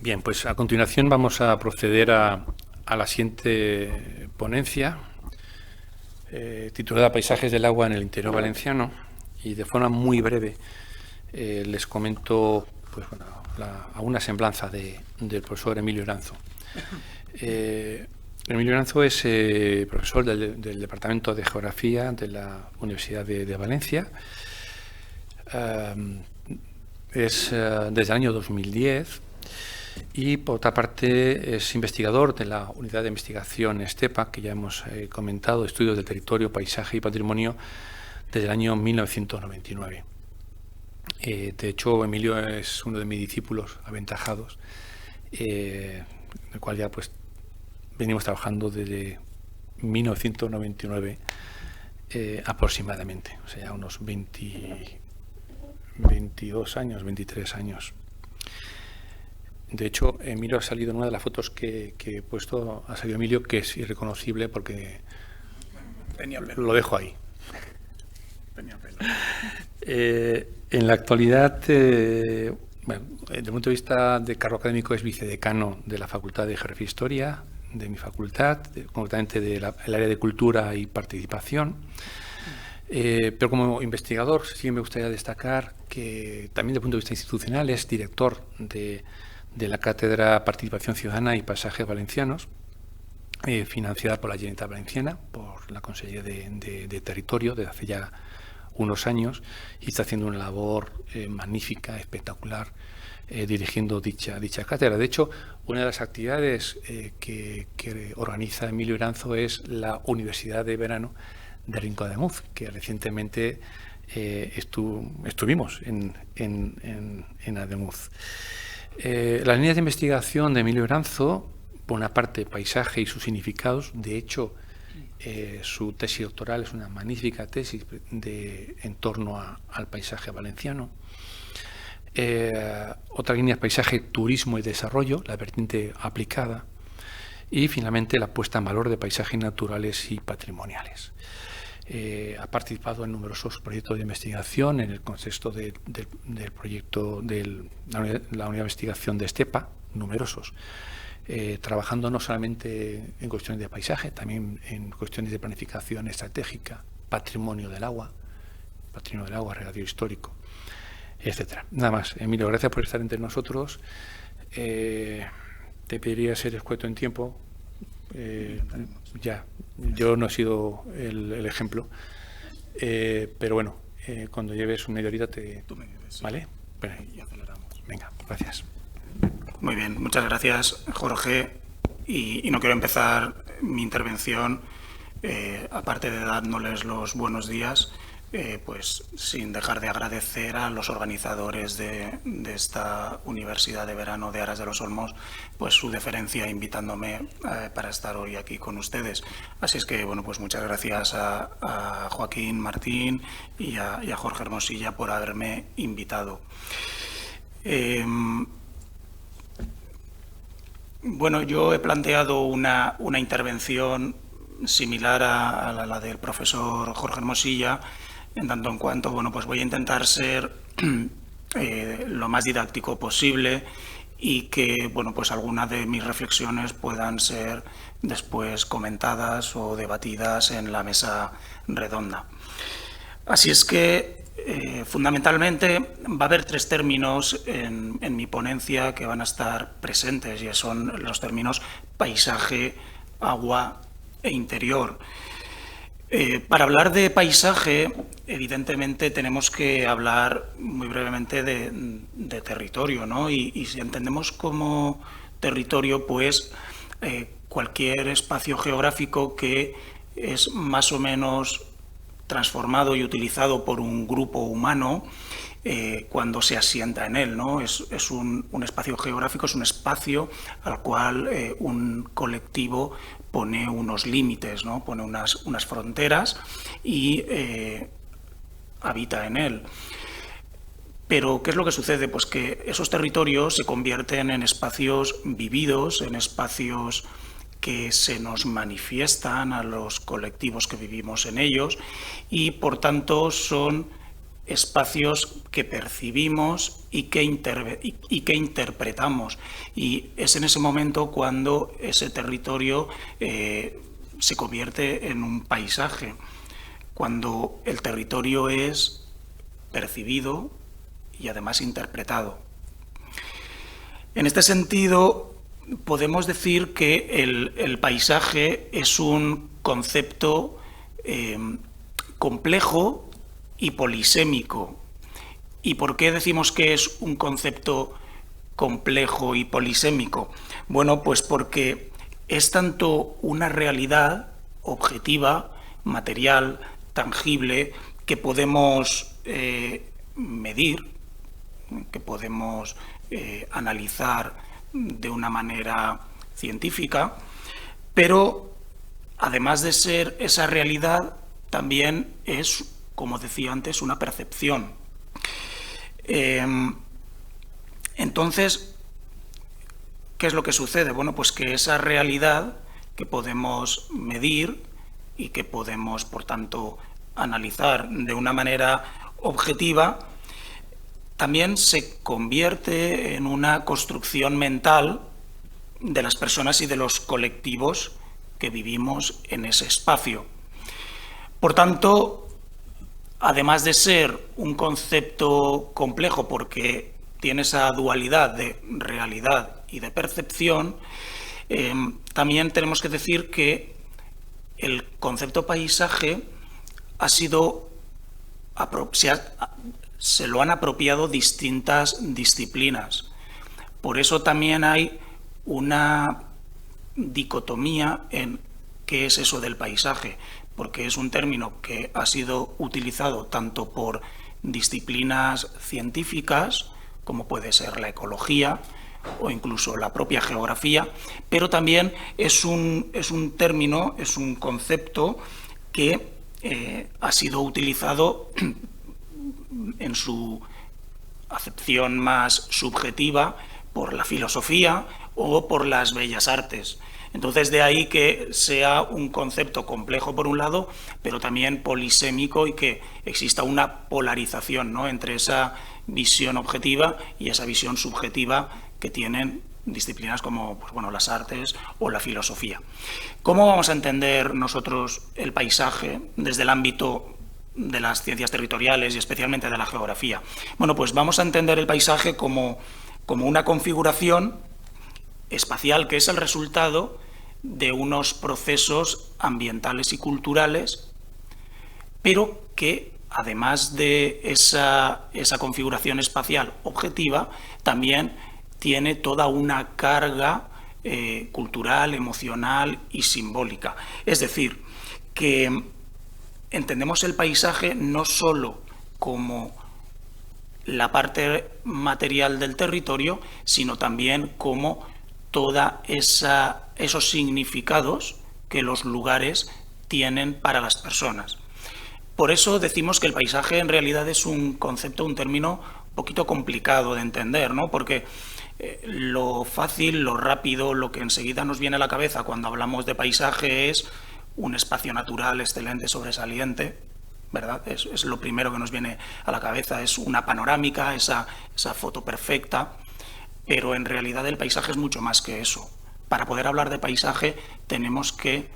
Bien, pues a continuación vamos a proceder a la siguiente ponencia, titulada Paisajes del agua en el interior valenciano, y de forma muy breve les comento pues, bueno, a una semblanza del profesor Emilio Iranzo. Emilio Iranzo es profesor del Departamento de Geografía de la Universidad de Valencia. Es desde el año 2010 y, por otra parte, es investigador de la Unidad de Investigación ESTEPA, que ya hemos comentado, Estudios del Territorio, Paisaje y Patrimonio, desde el año 1999. De hecho, Emilio es uno de mis discípulos aventajados, el cual ya pues venimos trabajando desde 1999 aproximadamente, o sea, unos 22 años, 23 años. De hecho, Emilio ha salido en una de las fotos que he puesto, ha salido Emilio, que es irreconocible porque lo dejo ahí. Tenía pelo. En la actualidad, bueno, desde el punto de vista de cargo académico, es vicedecano de la Facultad de Geografía e Historia, de mi facultad, concretamente del área de Cultura y Participación. Pero como investigador sí me gustaría destacar que también desde el punto de vista institucional es director de la Cátedra Participación Ciudadana y Paisajes Valencianos, financiada por la Generalitat Valenciana, por la Consellería de Territorio desde hace ya unos años, y está haciendo una labor magnífica, espectacular, dirigiendo dicha cátedra. De hecho, una de las actividades que organiza Emilio Iranzo es la Universidad de Verano de Rincón de Ademuz, que recientemente estuvimos en Ademuz. Las líneas de investigación de Emilio Iranzo, por una parte, paisaje y sus significados. De hecho, su tesis doctoral es una magnífica tesis en torno al paisaje valenciano. Otra línea es paisaje, turismo y desarrollo, la vertiente aplicada. Y finalmente la puesta en valor de paisajes naturales y patrimoniales. Ha participado en numerosos proyectos de investigación en el contexto del proyecto de la unidad de investigación de ESTEPA, numerosos, trabajando no solamente en cuestiones de paisaje, también en cuestiones de planificación estratégica, patrimonio del agua, regadío histórico, etcétera. Nada más, Emilio, gracias por estar entre nosotros. Te pediría ser escueto en tiempo. Yo no he sido el ejemplo, pero bueno, cuando lleves media horita Tú me dices, sí. ¿Vale? Bueno, Y aceleramos. venga, gracias. Muy bien, muchas gracias, Jorge. Y no quiero empezar mi intervención, aparte de dándoles los buenos días, pues sin dejar de agradecer a los organizadores de esta Universidad de Verano de Aras de los Olmos, pues su deferencia invitándome para estar hoy aquí con ustedes. Así es que, bueno, pues muchas gracias a Joaquín Martín y a Jorge Hermosilla por haberme invitado. Bueno, yo he planteado una intervención similar a la del profesor Jorge Hermosilla, en tanto en cuanto, bueno, pues voy a intentar ser lo más didáctico posible y que, bueno, pues algunas de mis reflexiones puedan ser después comentadas o debatidas en la mesa redonda. Así es que, fundamentalmente, va a haber tres términos en mi ponencia que van a estar presentes, y son los términos paisaje, agua e interior. Para hablar de paisaje, evidentemente tenemos que hablar muy brevemente de territorio, ¿no? Y si entendemos como territorio, pues cualquier espacio geográfico que es más o menos transformado y utilizado por un grupo humano cuando se asienta en él, ¿no? Es un espacio geográfico, es un espacio al cual un colectivo pone unos límites, ¿no? Pone unas fronteras y habita en él. Pero, ¿qué es lo que sucede? Pues que esos territorios se convierten en espacios vividos, en espacios que se nos manifiestan a los colectivos que vivimos en ellos y, por tanto, son espacios que percibimos y que interpretamos. Y es en ese momento cuando ese territorio se convierte en un paisaje, cuando el territorio es percibido y además interpretado. En este sentido, podemos decir que el paisaje es un concepto complejo y polisémico. ¿Y por qué decimos que es un concepto complejo y polisémico? Bueno, pues porque es tanto una realidad objetiva, material, tangible, que podemos medir, que podemos analizar de una manera científica, pero además de ser esa realidad, también es, como decía antes, una percepción. Entonces, ¿qué es lo que sucede? Bueno, pues que esa realidad que podemos medir y que podemos, por tanto, analizar de una manera objetiva, también se convierte en una construcción mental de las personas y de los colectivos que vivimos en ese espacio. Por tanto, además de ser un concepto complejo porque tiene esa dualidad de realidad y de percepción, también tenemos que decir que el concepto paisaje se lo han apropiado distintas disciplinas. Por eso también hay una dicotomía en qué es eso del paisaje, porque es un término que ha sido utilizado tanto por disciplinas científicas, como puede ser la ecología o incluso la propia geografía, pero también es un término, es un concepto que ha sido utilizado en su acepción más subjetiva por la filosofía o por las bellas artes. Entonces, de ahí que sea un concepto complejo por un lado, pero también polisémico y que exista una polarización, ¿no?, entre esa visión objetiva y esa visión subjetiva que tienen disciplinas como, pues, bueno, las artes o la filosofía. ¿Cómo vamos a entender nosotros el paisaje desde el ámbito de las ciencias territoriales y especialmente de la geografía? Bueno, pues vamos a entender el paisaje como una configuración espacial que es el resultado de unos procesos ambientales y culturales, pero que además de esa configuración espacial objetiva, también tiene toda una carga cultural, emocional y simbólica. Es decir, que entendemos el paisaje no solo como la parte material del territorio, sino también como toda esos significados que los lugares tienen para las personas. Por eso decimos que el paisaje en realidad es un concepto, un término un poquito complicado de entender, ¿no? Porque lo fácil, lo rápido, lo que enseguida nos viene a la cabeza cuando hablamos de paisaje es un espacio natural excelente, sobresaliente, ¿verdad? Es lo primero que nos viene a la cabeza, es una panorámica, esa foto perfecta. Pero en realidad el paisaje es mucho más que eso. Para poder hablar de paisaje tenemos que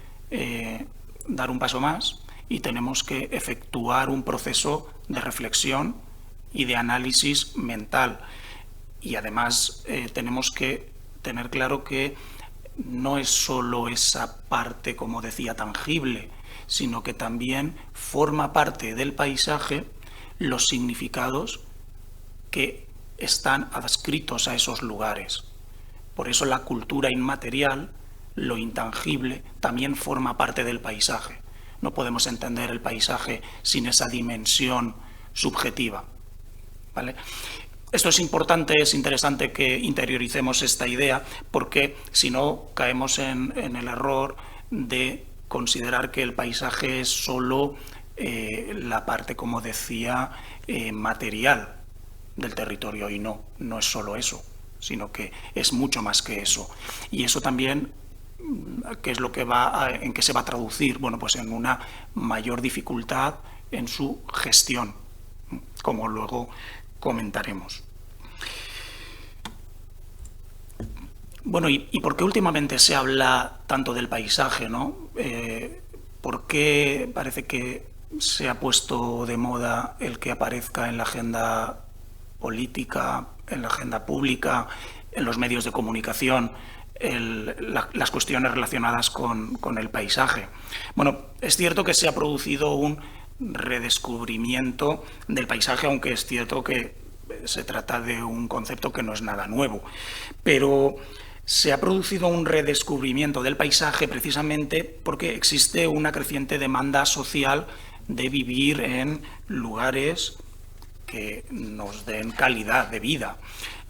dar un paso más y tenemos que efectuar un proceso de reflexión y de análisis mental. Y además tenemos que tener claro que no es solo esa parte, como decía, tangible, sino que también forma parte del paisaje los significados que están adscritos a esos lugares. Por eso la cultura inmaterial, lo intangible, también forma parte del paisaje. No podemos entender el paisaje sin esa dimensión subjetiva, ¿vale? Esto es importante, es interesante que interioricemos esta idea, porque si no caemos en el error de considerar que el paisaje es solo la parte, como decía, material del territorio, y no es solo eso, sino que es mucho más que eso. Y eso también, ¿qué es lo que en qué se va a traducir? Bueno, pues en una mayor dificultad en su gestión, como luego comentaremos. Bueno, ¿y por qué últimamente se habla tanto del paisaje, ¿no? ¿Por qué parece que se ha puesto de moda el que aparezca en la agenda política, en la agenda pública, en los medios de comunicación, las cuestiones relacionadas con el paisaje? Bueno, es cierto que se ha producido un redescubrimiento del paisaje, aunque es cierto que se trata de un concepto que no es nada nuevo, pero se ha producido un redescubrimiento del paisaje precisamente porque existe una creciente demanda social de vivir en lugares que nos den calidad de vida,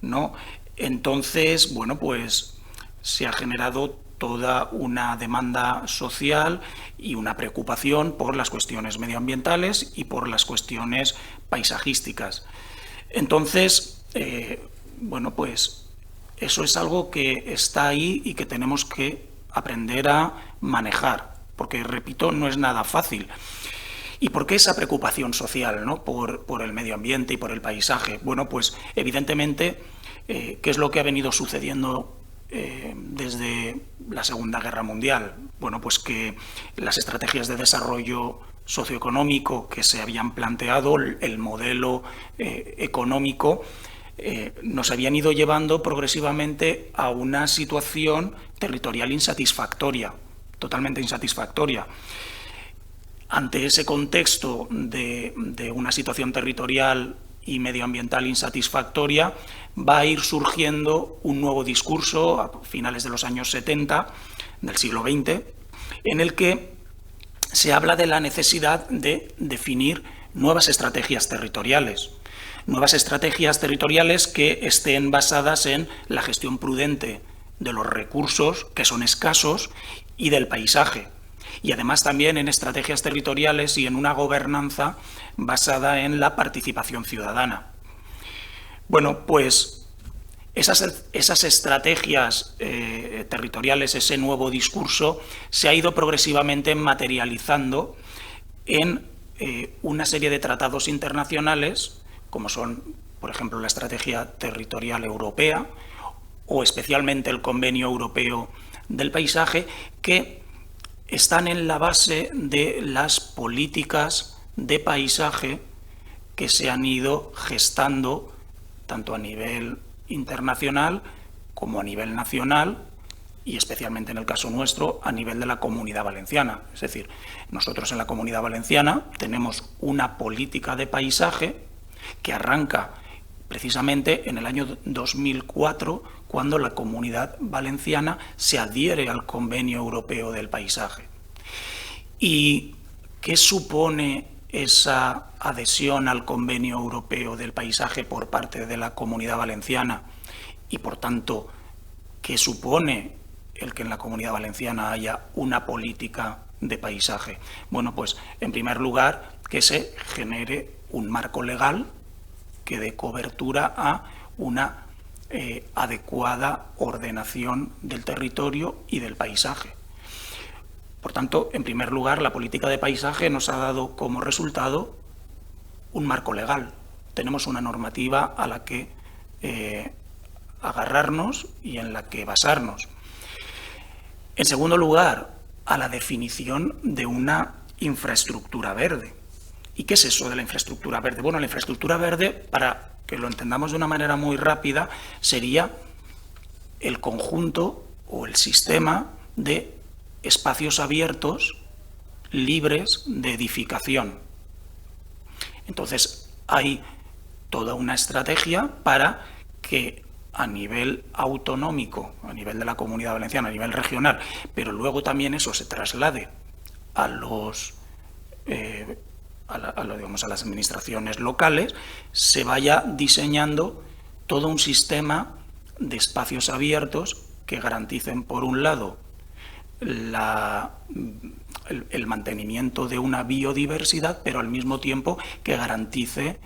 ¿no? Entonces, bueno, pues se ha generado toda una demanda social y una preocupación por las cuestiones medioambientales y por las cuestiones paisajísticas. Entonces, bueno, pues eso es algo que está ahí y que tenemos que aprender a manejar, porque, repito, no es nada fácil. ¿Y por qué esa preocupación social, ¿no? por el medio ambiente y por el paisaje? Bueno, pues evidentemente, ¿qué es lo que ha venido sucediendo desde la Segunda Guerra Mundial? Bueno, pues que las estrategias de desarrollo socioeconómico que se habían planteado, el modelo económico, nos habían ido llevando progresivamente a una situación territorial insatisfactoria, totalmente insatisfactoria. Ante ese contexto de una situación territorial y medioambiental insatisfactoria, va a ir surgiendo un nuevo discurso a finales de los años 70 del siglo XX, en el que se habla de la necesidad de definir nuevas estrategias territoriales. Nuevas estrategias territoriales que estén basadas en la gestión prudente de los recursos, que son escasos, y del paisaje. Y además también en estrategias territoriales y en una gobernanza basada en la participación ciudadana. Bueno, pues esas estrategias territoriales, ese nuevo discurso, se ha ido progresivamente materializando en una serie de tratados internacionales, como son, por ejemplo, la Estrategia Territorial Europea o especialmente el Convenio Europeo del Paisaje, que están en la base de las políticas de paisaje que se han ido gestando tanto a nivel internacional como a nivel nacional y especialmente en el caso nuestro a nivel de la Comunidad Valenciana. Es decir, nosotros en la Comunidad Valenciana tenemos una política de paisaje que arranca precisamente en el año 2004, cuando la Comunidad Valenciana se adhiere al Convenio Europeo del Paisaje. ¿Y qué supone esa adhesión al Convenio Europeo del Paisaje por parte de la Comunidad Valenciana? Y, por tanto, ¿qué supone el que en la Comunidad Valenciana haya una política de paisaje? Bueno, pues, en primer lugar, que se genere un marco legal que dé cobertura a una adecuada ordenación del territorio y del paisaje. Por tanto, en primer lugar, la política de paisaje nos ha dado como resultado un marco legal. Tenemos una normativa a la que agarrarnos y en la que basarnos. En segundo lugar, a la definición de una infraestructura verde. ¿Y qué es eso de la infraestructura verde? Bueno, la infraestructura verde, para que lo entendamos de una manera muy rápida, sería el conjunto o el sistema de espacios abiertos libres de edificación. Entonces, hay toda una estrategia para que a nivel autonómico, a nivel de la Comunidad Valenciana, a nivel regional, pero luego también eso se traslade a a las administraciones locales, se vaya diseñando todo un sistema de espacios abiertos que garanticen, por un lado, el mantenimiento de una biodiversidad, pero al mismo tiempo que garantice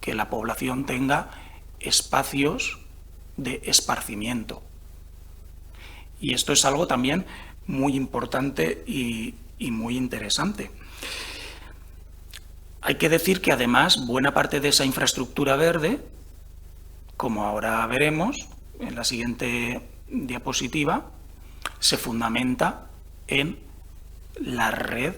que la población tenga espacios de esparcimiento. Y esto es algo también muy importante y muy interesante. Hay que decir que además buena parte de esa infraestructura verde, como ahora veremos en la siguiente diapositiva, se fundamenta en la red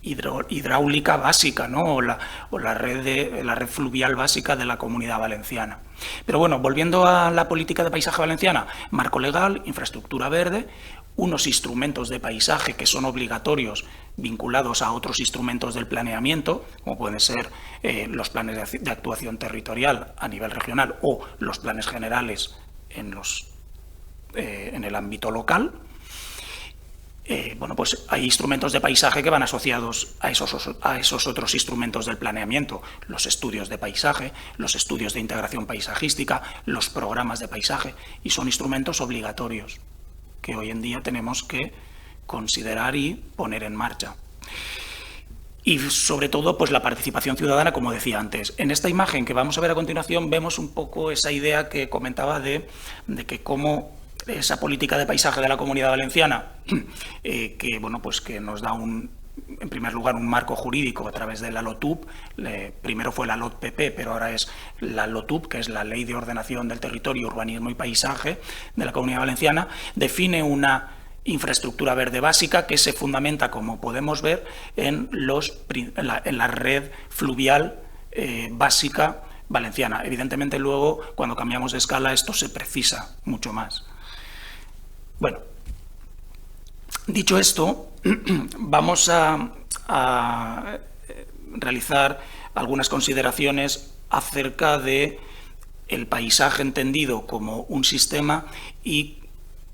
hidráulica básica, ¿no? o la red fluvial básica de la Comunidad Valenciana. Pero bueno, volviendo a la política de paisaje valenciana, marco legal, infraestructura verde, unos instrumentos de paisaje que son obligatorios vinculados a otros instrumentos del planeamiento, como pueden ser los planes de actuación territorial a nivel regional o los planes generales en el ámbito local. Bueno, pues hay instrumentos de paisaje que van asociados a esos otros instrumentos del planeamiento, los estudios de paisaje, los estudios de integración paisajística, los programas de paisaje, y son instrumentos obligatorios que hoy en día tenemos que considerar y poner en marcha. Y sobre todo, pues la participación ciudadana, como decía antes. En esta imagen que vamos a ver a continuación vemos un poco esa idea que comentaba de que cómo esa política de paisaje de la Comunidad Valenciana, que, bueno, pues que nos da en primer lugar un marco jurídico a través de la LOTUP, primero fue la LOTPP, pero ahora es la LOTUP, que es la Ley de Ordenación del Territorio, Urbanismo y Paisaje de la Comunidad Valenciana, define una infraestructura verde básica que se fundamenta, como podemos ver, en la red fluvial básica valenciana. Evidentemente luego, cuando cambiamos de escala, esto se precisa mucho más. Bueno, dicho esto, vamos a realizar algunas consideraciones acerca de el paisaje entendido como un sistema y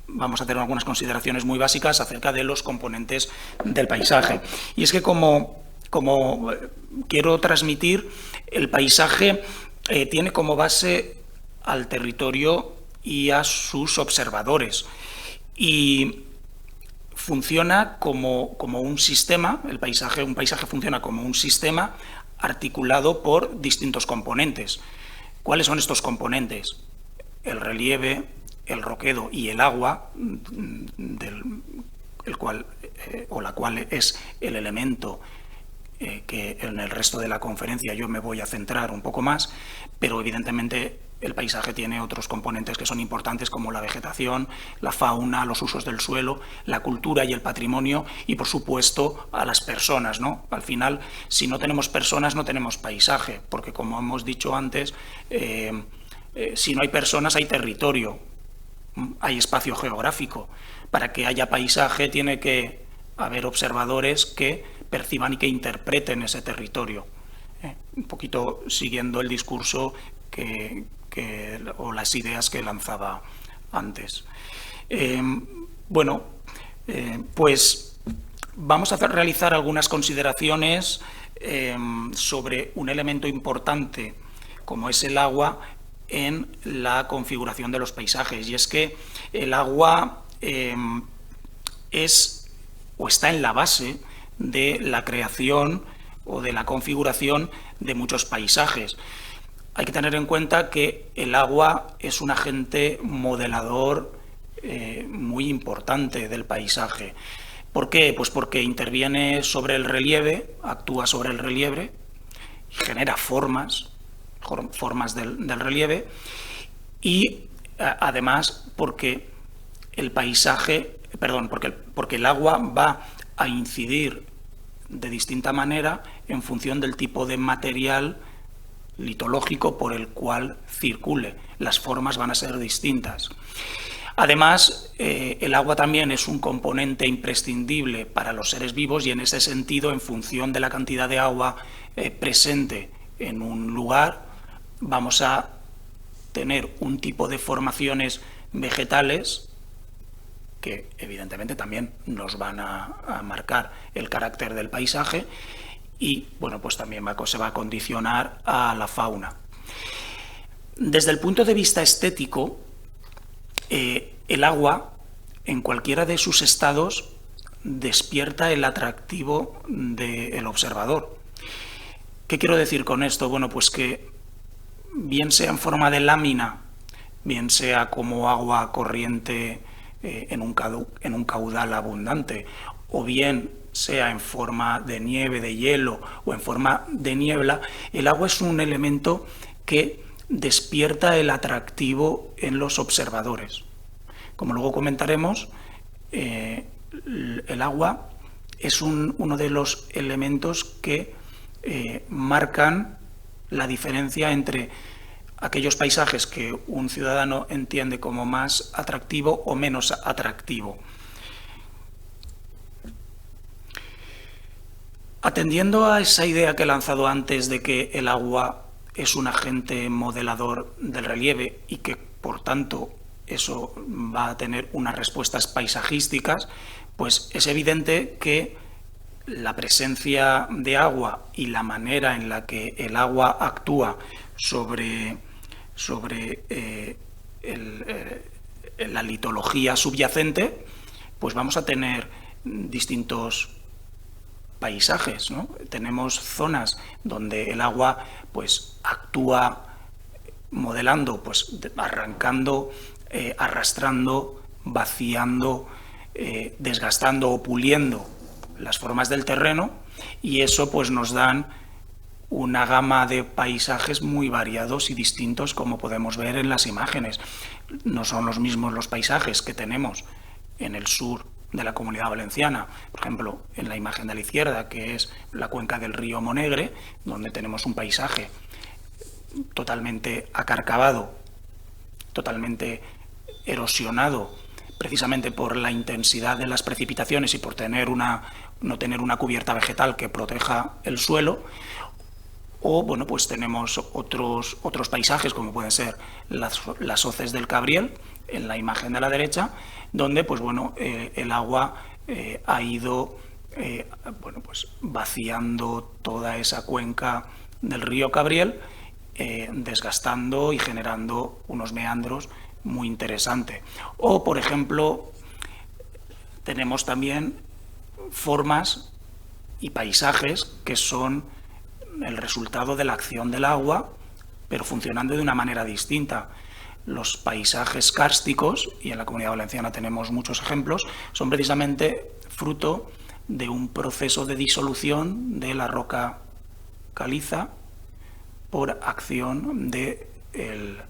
vamos a hacer algunas consideraciones muy básicas acerca de los componentes del paisaje. Y es que como quiero transmitir, el paisaje tiene como base al territorio y a sus observadores. Y funciona como un sistema, un paisaje funciona como un sistema articulado por distintos componentes. ¿Cuáles son estos componentes? El relieve, el roquedo y el agua, la cual es el elemento que en el resto de la conferencia yo me voy a centrar un poco más, pero evidentemente el paisaje tiene otros componentes que son importantes, como la vegetación, la fauna, los usos del suelo, la cultura y el patrimonio y, por supuesto, a las personas, ¿no? Al final, si no tenemos personas, no tenemos paisaje, porque, como hemos dicho antes, si no hay personas, hay territorio, hay espacio geográfico. Para que haya paisaje tiene que haber observadores que perciban y que interpreten ese territorio. Un poquito siguiendo el discurso o las ideas que lanzaba antes. Pues vamos a realizar algunas consideraciones sobre un elemento importante como es el agua en la configuración de los paisajes, y es que el agua está en la base de la creación o de la configuración de muchos paisajes. Hay que tener en cuenta que el agua es un agente modelador muy importante del paisaje. ¿Por qué? Pues porque interviene sobre el relieve, actúa sobre el relieve, genera formas del relieve y además porque porque el agua va a incidir de distinta manera en función del tipo de material litológico por el cual circule. Las formas van a ser distintas. Además, el agua también es un componente imprescindible para los seres vivos y en ese sentido, en función de la cantidad de agua presente en un lugar, vamos a tener un tipo de formaciones vegetales que evidentemente también nos van a marcar el carácter del paisaje y bueno, pues también se va a condicionar a la fauna. Desde el punto de vista estético, el agua, en cualquiera de sus estados, despierta el atractivo del observador. ¿Qué quiero decir con esto? Bueno, pues que bien sea en forma de lámina, bien sea como agua corriente en un caudal abundante, o bien sea en forma de nieve, de hielo o en forma de niebla, el agua es un elemento que despierta el atractivo en los observadores. Como luego comentaremos, el agua es uno de los elementos que marcan la diferencia entre aquellos paisajes que un ciudadano entiende como más atractivo o menos atractivo. Atendiendo a esa idea que he lanzado antes de que el agua es un agente modelador del relieve y que, por tanto, eso va a tener unas respuestas paisajísticas, pues es evidente que la presencia de agua y la manera en la que el agua actúa sobre la litología subyacente, pues vamos a tener distintos paisajes, ¿no? Tenemos zonas donde el agua pues actúa modelando, pues arrancando, arrastrando, vaciando, desgastando o puliendo las formas del terreno, y eso pues nos dan una gama de paisajes muy variados y distintos, como podemos ver en las imágenes. No son los mismos los paisajes que tenemos en el sur de la Comunidad Valenciana, por ejemplo, en la imagen de la izquierda, que es la cuenca del río Monegre, donde tenemos un paisaje totalmente acarcavado, totalmente erosionado, precisamente por la intensidad de las precipitaciones y por no tener una cubierta vegetal que proteja el suelo. O bueno, pues tenemos otros paisajes, como pueden ser las hoces del Cabriel, en la imagen de la derecha, donde pues bueno, el agua ha ido pues vaciando toda esa cuenca del río Cabriel, desgastando y generando unos meandros muy interesantes. O, por ejemplo, tenemos también formas y paisajes que son el resultado de la acción del agua, pero funcionando de una manera distinta. Los paisajes kársticos, y en la Comunidad Valenciana tenemos muchos ejemplos, son precisamente fruto de un proceso de disolución de la roca caliza por acción del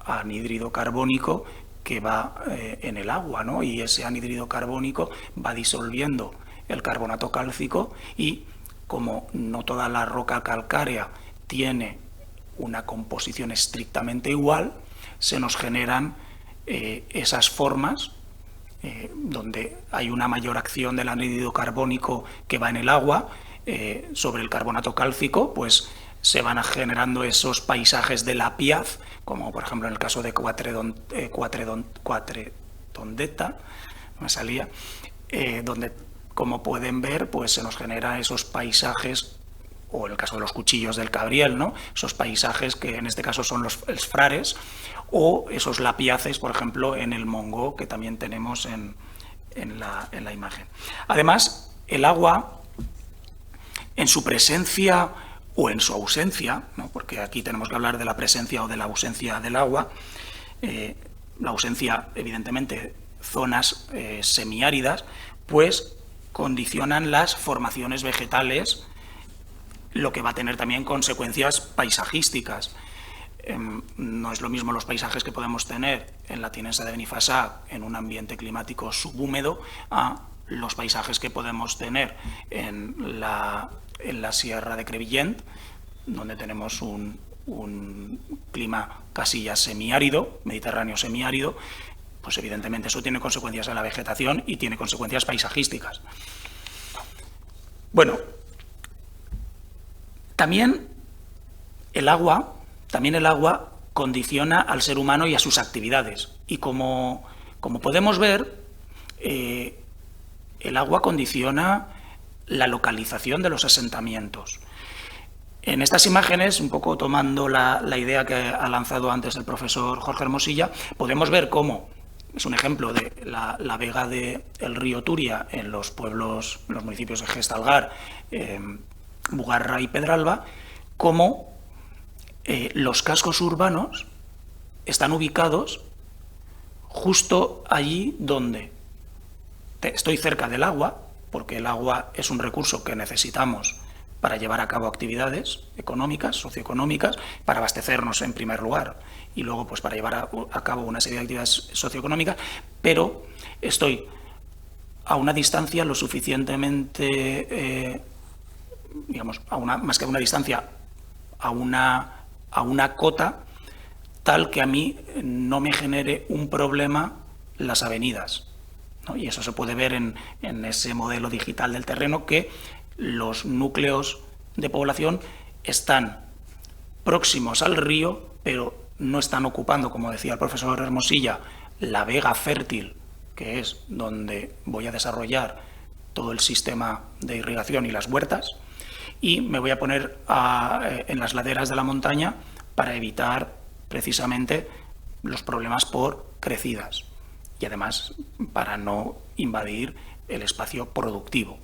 anhídrido carbónico que va en el agua, ¿no? Y ese anhídrido carbónico va disolviendo el carbonato cálcico, y como no toda la roca calcárea tiene una composición estrictamente igual, se nos generan esas formas donde hay una mayor acción del anhídrido carbónico que va en el agua sobre el carbonato cálcico, pues se van generando esos paisajes de la piaz, como por ejemplo en el caso de Quatredondeta, me salía, donde, como pueden ver, pues se nos genera esos paisajes, o en el caso de los cuchillos del Cabriel, ¿no? Esos paisajes que en este caso son los frares, o esos lapiaces, por ejemplo, en el Mongó, que también tenemos en la imagen. Además, el agua, en su presencia o en su ausencia, ¿no? Porque aquí tenemos que hablar de la presencia o de la ausencia del agua, la ausencia, evidentemente, zonas semiáridas, pues condicionan las formaciones vegetales, lo que va a tener también consecuencias paisajísticas. No es lo mismo los paisajes que podemos tener en la Tinensa de Benifassà, en un ambiente climático subhúmedo, a los paisajes que podemos tener en la Sierra de Crevillent, donde tenemos un clima casi ya semiárido, mediterráneo semiárido. Pues evidentemente eso tiene consecuencias en la vegetación y tiene consecuencias paisajísticas. Bueno, también el agua condiciona al ser humano y a sus actividades. Y como podemos ver, el agua condiciona la localización de los asentamientos. En estas imágenes, un poco tomando la idea que ha lanzado antes el profesor Jorge Hermosilla, podemos ver cómo es un ejemplo de la vega del río Turia en los municipios de Gestalgar, Bugarra y Pedralba, cómo los cascos urbanos están ubicados justo allí donde estoy cerca del agua, porque el agua es un recurso que necesitamos para llevar a cabo actividades económicas, socioeconómicas, para abastecernos en primer lugar y luego pues para llevar a cabo una serie de actividades socioeconómicas, pero estoy a una distancia lo suficientemente, digamos, más que a una distancia, a una cota tal que a mí no me genere un problema las avenidas, ¿no? Y eso se puede ver en ese modelo digital del terreno, que los núcleos de población están próximos al río, pero no están ocupando, como decía el profesor Hermosilla, la vega fértil, que es donde voy a desarrollar todo el sistema de irrigación y las huertas, y me voy a poner en las laderas de la montaña para evitar precisamente los problemas por crecidas y además para no invadir el espacio productivo.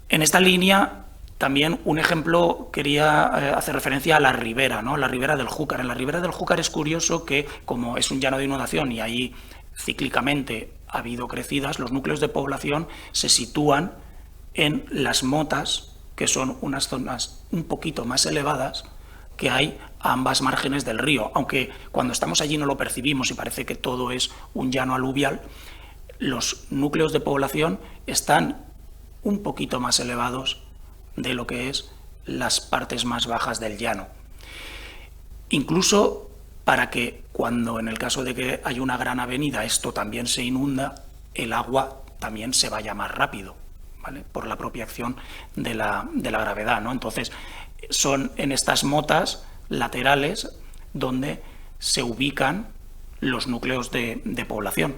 En esta línea, también un ejemplo, quería hacer referencia a la ribera, ¿no? La ribera del Júcar. En la ribera del Júcar es curioso que, como es un llano de inundación y ahí cíclicamente ha habido crecidas, los núcleos de población se sitúan en las motas, que son unas zonas un poquito más elevadas que hay a ambas márgenes del río. Aunque cuando estamos allí no lo percibimos y parece que todo es un llano aluvial, los núcleos de población están un poquito más elevados de lo que es las partes más bajas del llano. Incluso para que cuando, en el caso de que haya una gran avenida, esto también se inunda, el agua también se vaya más rápido, ¿vale? Por la propia acción de la gravedad, ¿no? Entonces, son en estas motas laterales donde se ubican los núcleos de población.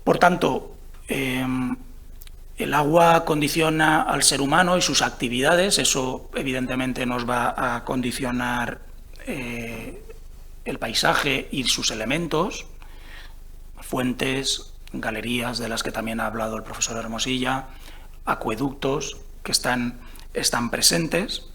Por tanto, el agua condiciona al ser humano y sus actividades. Eso evidentemente nos va a condicionar el paisaje y sus elementos, fuentes, galerías de las que también ha hablado el profesor Hermosilla, acueductos que están presentes,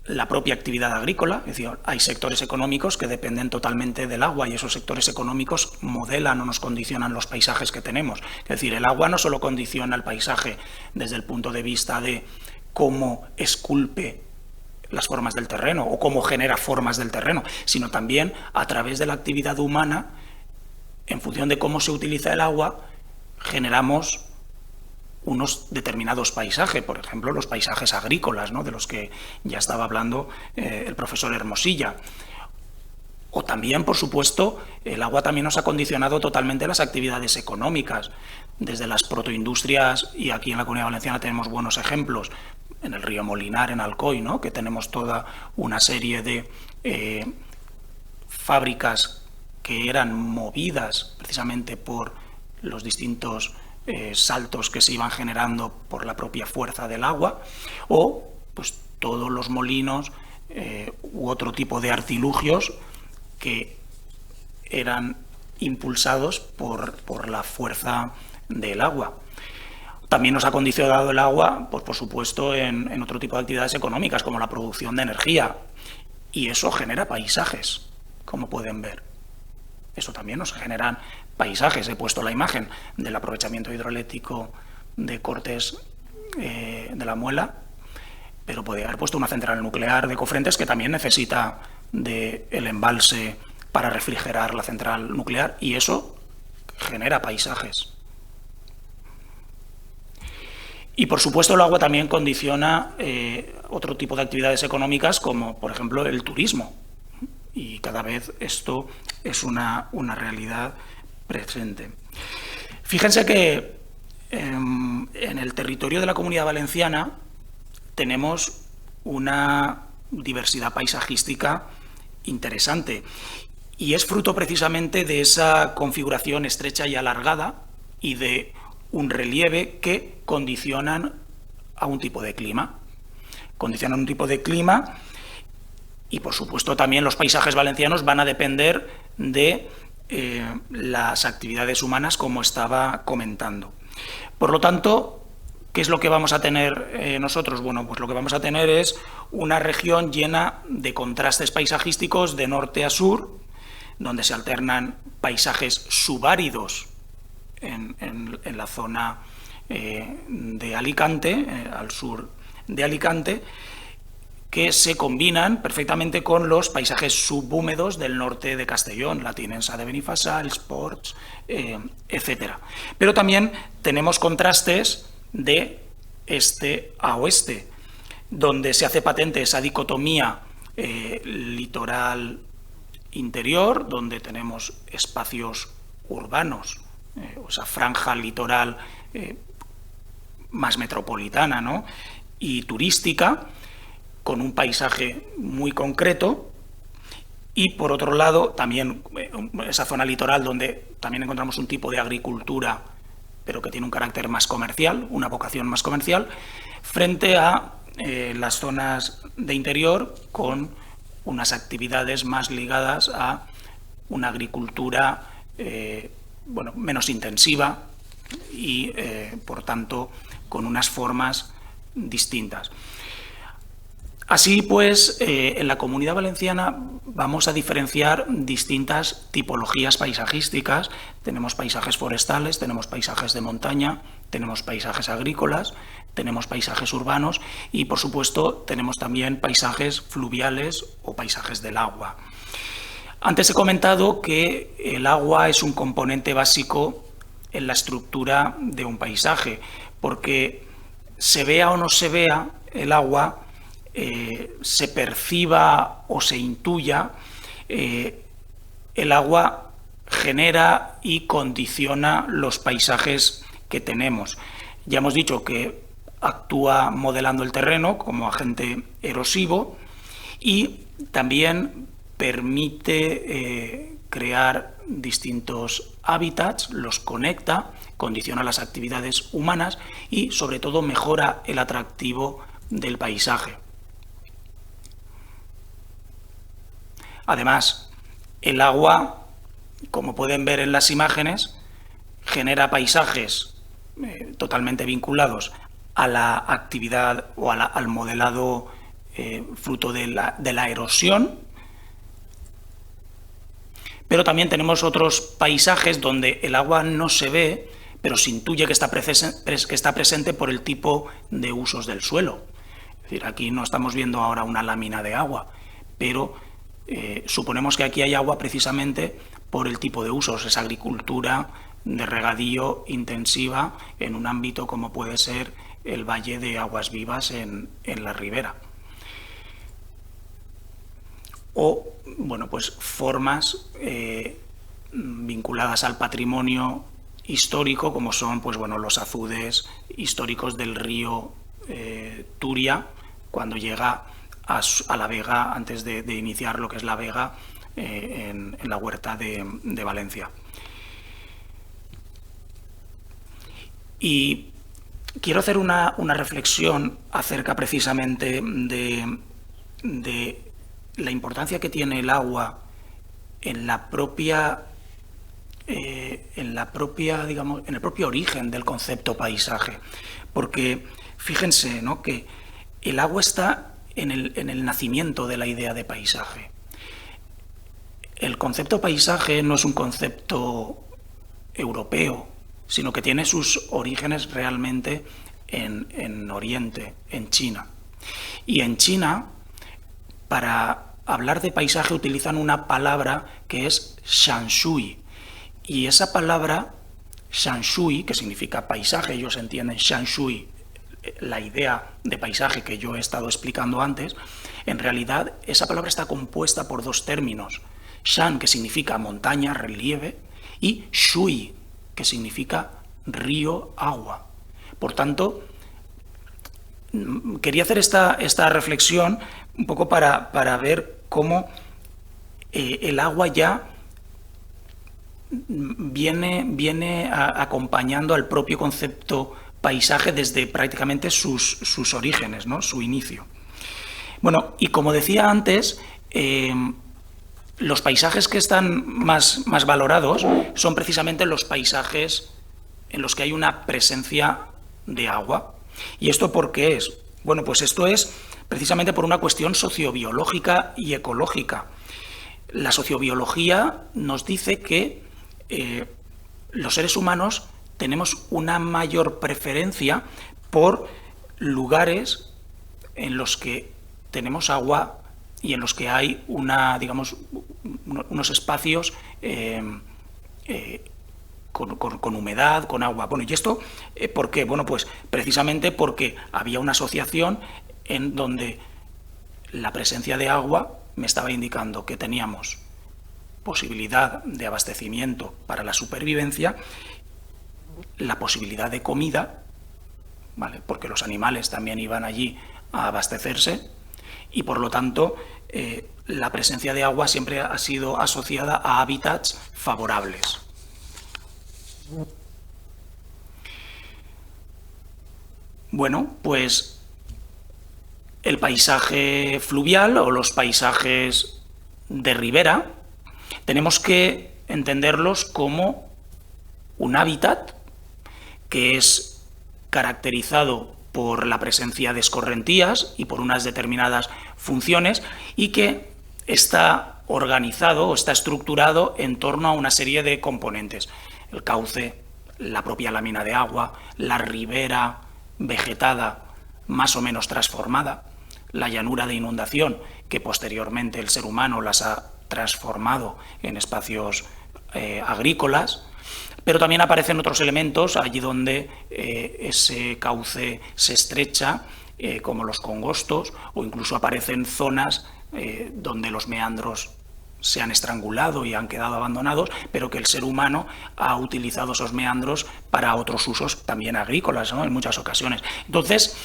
la propia actividad agrícola, es decir, hay sectores económicos que dependen totalmente del agua y esos sectores económicos modelan o nos condicionan los paisajes que tenemos. Es decir, el agua no solo condiciona el paisaje desde el punto de vista de cómo esculpe las formas del terreno o cómo genera formas del terreno, sino también a través de la actividad humana, en función de cómo se utiliza el agua, generamos unos determinados paisajes, por ejemplo, los paisajes agrícolas, ¿no? De los que ya estaba hablando el profesor Hermosilla. O también, por supuesto, el agua también nos ha condicionado totalmente las actividades económicas, desde las protoindustrias, y aquí en la Comunidad Valenciana tenemos buenos ejemplos, en el río Molinar, en Alcoy, ¿no? Que tenemos toda una serie de fábricas que eran movidas precisamente por los distintos saltos que se iban generando por la propia fuerza del agua, o pues todos los molinos u otro tipo de artilugios que eran impulsados por la fuerza del agua. También nos ha condicionado el agua, pues por supuesto, en otro tipo de actividades económicas, como la producción de energía, y eso genera paisajes, como pueden ver. Eso también nos generan paisajes. He puesto la imagen del aprovechamiento hidroeléctrico de Cortes de la Muela, pero podría haber puesto una central nuclear de Cofrentes que también necesita del embalse para refrigerar la central nuclear, y eso genera paisajes. Y por supuesto el agua también condiciona otro tipo de actividades económicas, como por ejemplo el turismo. Y cada vez esto es una realidad presente. Fíjense que en el territorio de la Comunidad Valenciana tenemos una diversidad paisajística interesante y es fruto precisamente de esa configuración estrecha y alargada y de un relieve que condicionan a un tipo de clima. Condicionan un tipo de clima. Y, por supuesto, también los paisajes valencianos van a depender de las actividades humanas, como estaba comentando. Por lo tanto, ¿qué es lo que vamos a tener nosotros? Bueno, pues lo que vamos a tener es una región llena de contrastes paisajísticos de norte a sur, donde se alternan paisajes subáridos en la zona de Alicante, al sur de Alicante, que se combinan perfectamente con los paisajes subhúmedos del norte de Castellón, la Tinensa de Benifassà, els Ports, etc. Pero también tenemos contrastes de este a oeste, donde se hace patente esa dicotomía litoral interior, donde tenemos espacios urbanos, o esa franja litoral más metropolitana, ¿no?, y turística, con un paisaje muy concreto, y por otro lado también esa zona litoral donde también encontramos un tipo de agricultura, pero que tiene un carácter más comercial, una vocación más comercial, frente a las zonas de interior con unas actividades más ligadas a una agricultura menos intensiva y, por tanto, con unas formas distintas. Así pues, en la Comunidad Valenciana vamos a diferenciar distintas tipologías paisajísticas. Tenemos paisajes forestales, tenemos paisajes de montaña, tenemos paisajes agrícolas, tenemos paisajes urbanos y, por supuesto, tenemos también paisajes fluviales o paisajes del agua. Antes he comentado que el agua es un componente básico en la estructura de un paisaje, porque se vea o no se vea el agua, se perciba o se intuya, el agua genera y condiciona los paisajes que tenemos. Ya hemos dicho que actúa modelando el terreno como agente erosivo y también permite crear distintos hábitats, los conecta, condiciona las actividades humanas y, sobre todo, mejora el atractivo del paisaje. Además, el agua, como pueden ver en las imágenes, genera paisajes totalmente vinculados a la actividad o al modelado fruto de la erosión, pero también tenemos otros paisajes donde el agua no se ve, pero se intuye que está presente por el tipo de usos del suelo. Es decir, aquí no estamos viendo ahora una lámina de agua, pero suponemos que aquí hay agua precisamente por el tipo de usos, esa agricultura de regadío intensiva en un ámbito como puede ser el Valle de Aguas Vivas en la Ribera. O, pues formas vinculadas al patrimonio histórico, como son los azudes históricos del río Turia, cuando llega a la vega, antes de iniciar lo que es la vega en la huerta de Valencia. Y quiero hacer una reflexión acerca precisamente de la importancia que tiene el agua en el propio origen del concepto paisaje, porque fíjense, ¿no?, que el agua está en el nacimiento de la idea de paisaje. El concepto paisaje no es un concepto europeo, sino que tiene sus orígenes realmente en Oriente, en China. Y en China, para hablar de paisaje utilizan una palabra que es shanshui. Y esa palabra, shanshui, que significa paisaje, ellos entienden shanshui, la idea de paisaje que yo he estado explicando antes, en realidad esa palabra está compuesta por dos términos. Shan, que significa montaña, relieve, y shui, que significa río, agua. Por tanto, quería hacer esta reflexión un poco para ver cómo el agua ya viene acompañando al propio concepto paisaje desde prácticamente sus orígenes, ¿no?, su inicio. Bueno, y como decía antes, los paisajes que están más valorados son precisamente los paisajes en los que hay una presencia de agua. ¿Y esto por qué es? Bueno, pues esto es precisamente por una cuestión sociobiológica y ecológica. La sociobiología nos dice que los seres humanos tenemos una mayor preferencia por lugares en los que tenemos agua y en los que hay unos espacios con humedad, con agua. Bueno, ¿y esto por qué? Bueno, pues precisamente porque había una asociación en donde la presencia de agua me estaba indicando que teníamos posibilidad de abastecimiento para la supervivencia, la posibilidad de comida, ¿vale? Porque los animales también iban allí a abastecerse y, por lo tanto, la presencia de agua siempre ha sido asociada a hábitats favorables. Bueno, pues el paisaje fluvial o los paisajes de ribera tenemos que entenderlos como un hábitat que es caracterizado por la presencia de escorrentías y por unas determinadas funciones y que está organizado o está estructurado en torno a una serie de componentes. El cauce, la propia lámina de agua, la ribera vegetada más o menos transformada, la llanura de inundación, que posteriormente el ser humano las ha transformado en espacios agrícolas, pero también aparecen otros elementos allí donde ese cauce se estrecha, como los congostos, o incluso aparecen zonas donde los meandros se han estrangulado y han quedado abandonados, pero que el ser humano ha utilizado esos meandros para otros usos también agrícolas, ¿no? En muchas ocasiones. Entonces,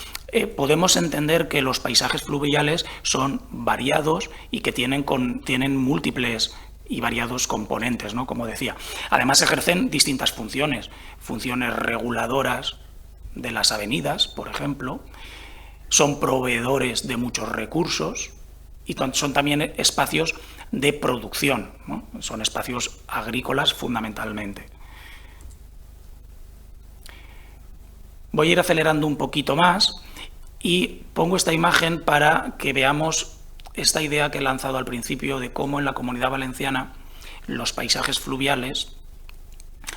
podemos entender que los paisajes fluviales son variados y que tienen múltiples y variados componentes, ¿no? Como decía. Además, ejercen distintas funciones reguladoras de las avenidas, por ejemplo, son proveedores de muchos recursos y son también espacios de producción, ¿no? Son espacios agrícolas fundamentalmente. Voy a ir acelerando un poquito más y pongo esta imagen para que veamos esta idea que he lanzado al principio de cómo en la Comunidad Valenciana los paisajes fluviales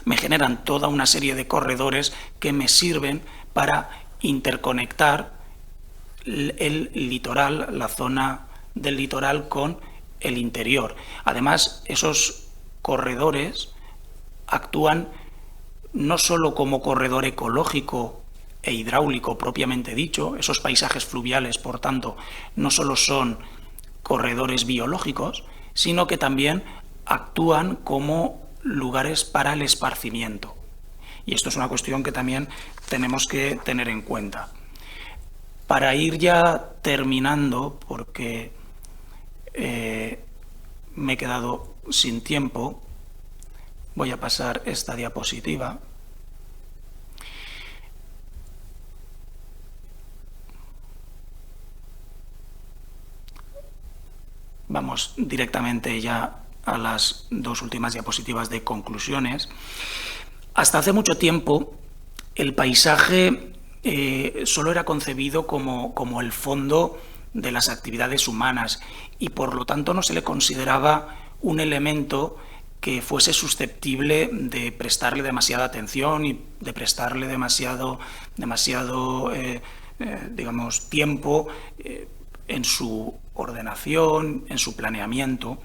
me generan toda una serie de corredores que me sirven para interconectar el litoral, la zona del litoral con el interior. Además, esos corredores actúan no solo como corredor ecológico e hidráulico propiamente dicho, esos paisajes fluviales, por tanto, no solo son corredores biológicos, sino que también actúan como lugares para el esparcimiento. Y esto es una cuestión que también tenemos que tener en cuenta. Para ir ya terminando, porque me he quedado sin tiempo, voy a pasar esta diapositiva. Vamos directamente ya a las dos últimas diapositivas de conclusiones. Hasta hace mucho tiempo el paisaje solo era concebido como el fondo de las actividades humanas y por lo tanto no se le consideraba un elemento que fuese susceptible de prestarle demasiada atención y de prestarle demasiado digamos, tiempo en su ordenación, en su planeamiento.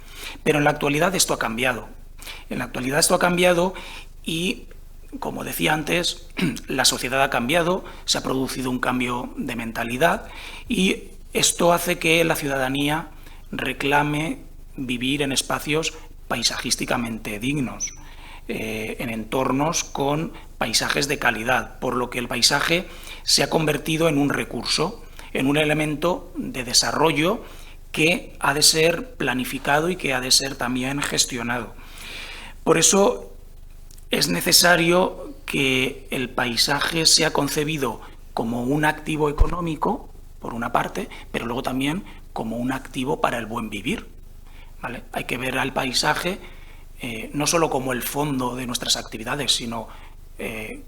Pero en la actualidad esto ha cambiado. En la actualidad esto ha cambiado y, como decía antes, la sociedad ha cambiado, se ha producido un cambio de mentalidad y esto hace que la ciudadanía reclame vivir en espacios paisajísticamente dignos, en entornos con paisajes de calidad, por lo que el paisaje se ha convertido en un recurso, en un elemento de desarrollo que ha de ser planificado y que ha de ser también gestionado. Por eso es necesario que el paisaje sea concebido como un activo económico, por una parte, pero luego también como un activo para el buen vivir, ¿vale? Hay que ver al paisaje no solo como el fondo de nuestras actividades, sino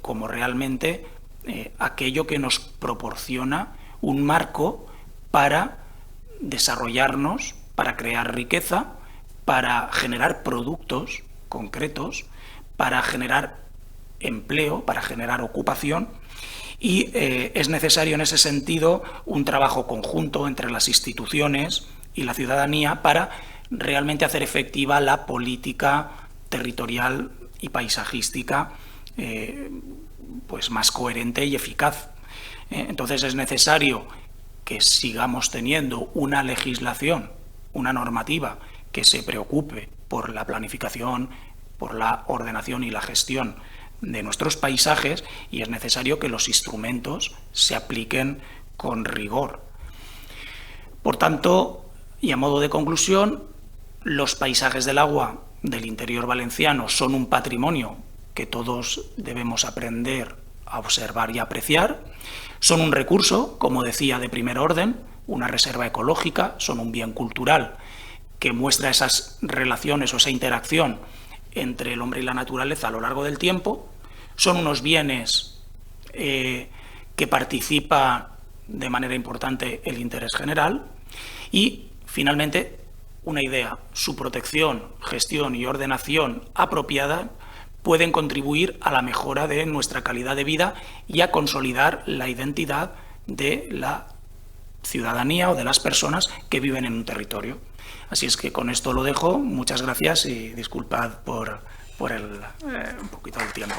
como realmente aquello que nos proporciona un marco para desarrollarnos, para crear riqueza, para generar productos concretos, para generar empleo, para generar ocupación, y es necesario en ese sentido un trabajo conjunto entre las instituciones y la ciudadanía para realmente hacer efectiva la política territorial y paisajística pues más coherente y eficaz. Entonces es necesario que sigamos teniendo una legislación, una normativa que se preocupe por la planificación, por la ordenación y la gestión de nuestros paisajes, y es necesario que los instrumentos se apliquen con rigor. Por tanto, y a modo de conclusión, los paisajes del agua del interior valenciano son un patrimonio que todos debemos aprender a observar y apreciar. Son un recurso, como decía, de primer orden, una reserva ecológica, son un bien cultural que muestra esas relaciones o esa interacción entre el hombre y la naturaleza a lo largo del tiempo. Son unos bienes que participa de manera importante el interés general. Y, finalmente, una idea: su protección, gestión y ordenación apropiada pueden contribuir a la mejora de nuestra calidad de vida y a consolidar la identidad de la ciudadanía o de las personas que viven en un territorio. Así es que con esto lo dejo. Muchas gracias y disculpad por un poquito del tiempo.